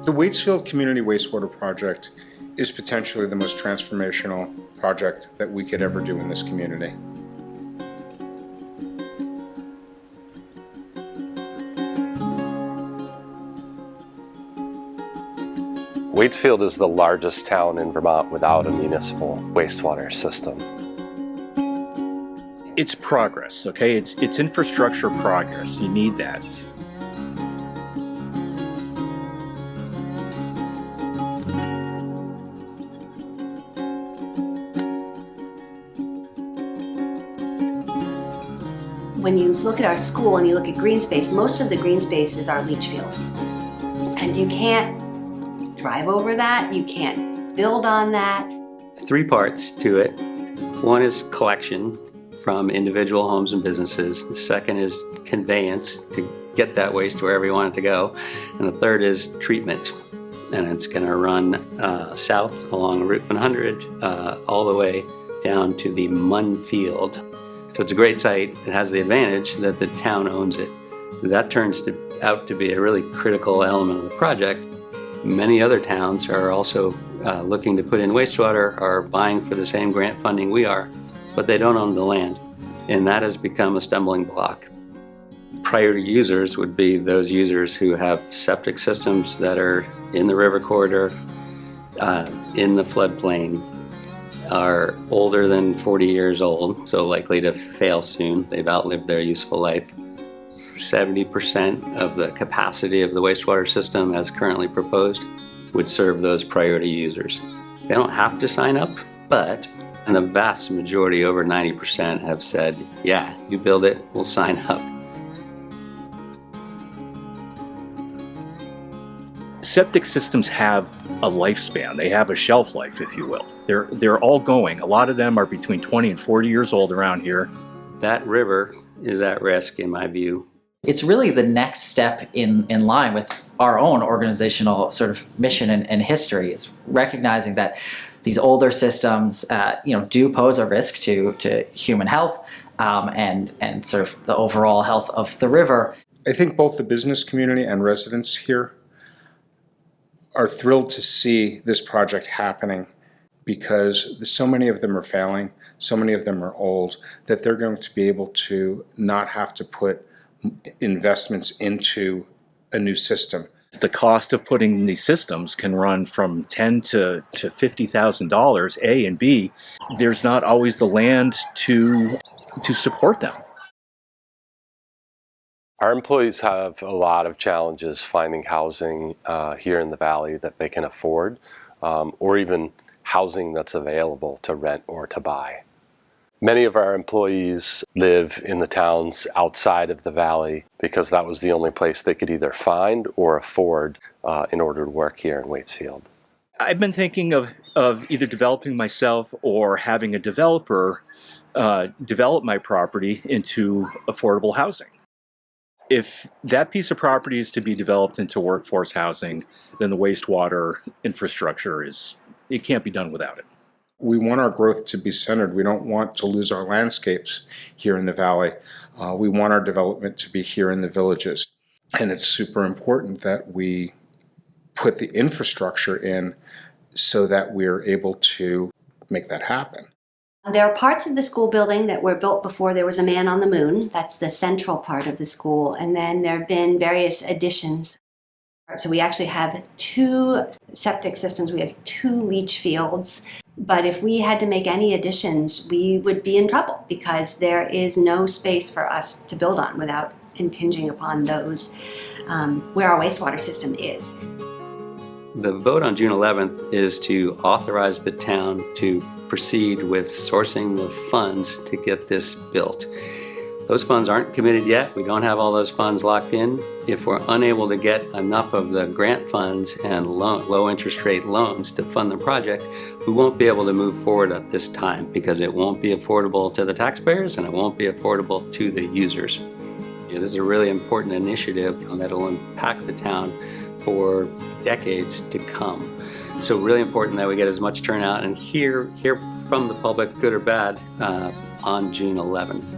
The Waitsfield Community Wastewater Project is potentially the most transformational project that we could ever do in this community. Waitsfield is the largest town in Vermont without a municipal wastewater system. It's progress, okay? It's infrastructure progress. You need that. When you look at our school and you look at green space, most of the green spaces are leach field. And you can't drive over that, you can't build on that. Three parts to it. One is collection from individual homes and businesses. The second is conveyance to get that waste wherever you want it to go. And the third is treatment. And it's going to run south along Route 100 all the way down to the Munn Field. So it's a great site. It has the advantage that the town owns it. That turns out to be a really critical element of the project. Many other towns are also looking to put in wastewater, are vying for the same grant funding we are, but they don't own the land. And that has become a stumbling block. Priority users would be those users who have septic systems that are in the river corridor, in the floodplain, are older than 40 years old, so likely to fail soon. They've outlived their useful life. 70% of the capacity of the wastewater system as currently proposed would serve those priority users. They don't have to sign up, but the vast majority, over 90%, have said, yeah, you build it, we'll sign up. Septic systems have a lifespan. They have a shelf life, if you will. They're all going. A lot of them are between 20 and 40 years old around here. That river is at risk, in my view. It's really the next step in line with our own organizational sort of mission and history, is recognizing that these older systems do pose a risk to human health and sort of the overall health of the river. I think both the business community and residents here are thrilled to see this project happening, because so many of them are failing, so many of them are old, that they're going to be able to not have to put investments into a new system. The cost of putting these systems can run from $10,000 to $50,000, A, and B, there's not always the land to support them. Our employees have a lot of challenges finding housing here in the valley that they can afford, or even housing that's available to rent or to buy. Many of our employees live in the towns outside of the valley because that was the only place they could either find or afford in order to work here in Waitsfield. I've been thinking of either developing myself or having a developer develop my property into affordable housing. If that piece of property is to be developed into workforce housing, then the wastewater infrastructure it can't be done without it. We want our growth to be centered. We don't want to lose our landscapes here in the valley. We want our development to be here in the villages. And it's super important that we put the infrastructure in so that we're able to make that happen. There are parts of the school building that were built before there was a man on the moon. That's the central part of the school. And then there have been various additions. So we actually have 2 septic systems. We have 2 leach fields. But if we had to make any additions, we would be in trouble because there is no space for us to build on without impinging upon those where our wastewater system is. The vote on June 11th is to authorize the town to proceed with sourcing the funds to get this built. Those funds aren't committed yet. We don't have all those funds locked in. If we're unable to get enough of the grant funds and low interest rate loans to fund the project, we won't be able to move forward at this time because it won't be affordable to the taxpayers and it won't be affordable to the users. This is a really important initiative that will impact the town for decades to come. So really important that we get as much turnout and hear from the public, good or bad, on June 11th.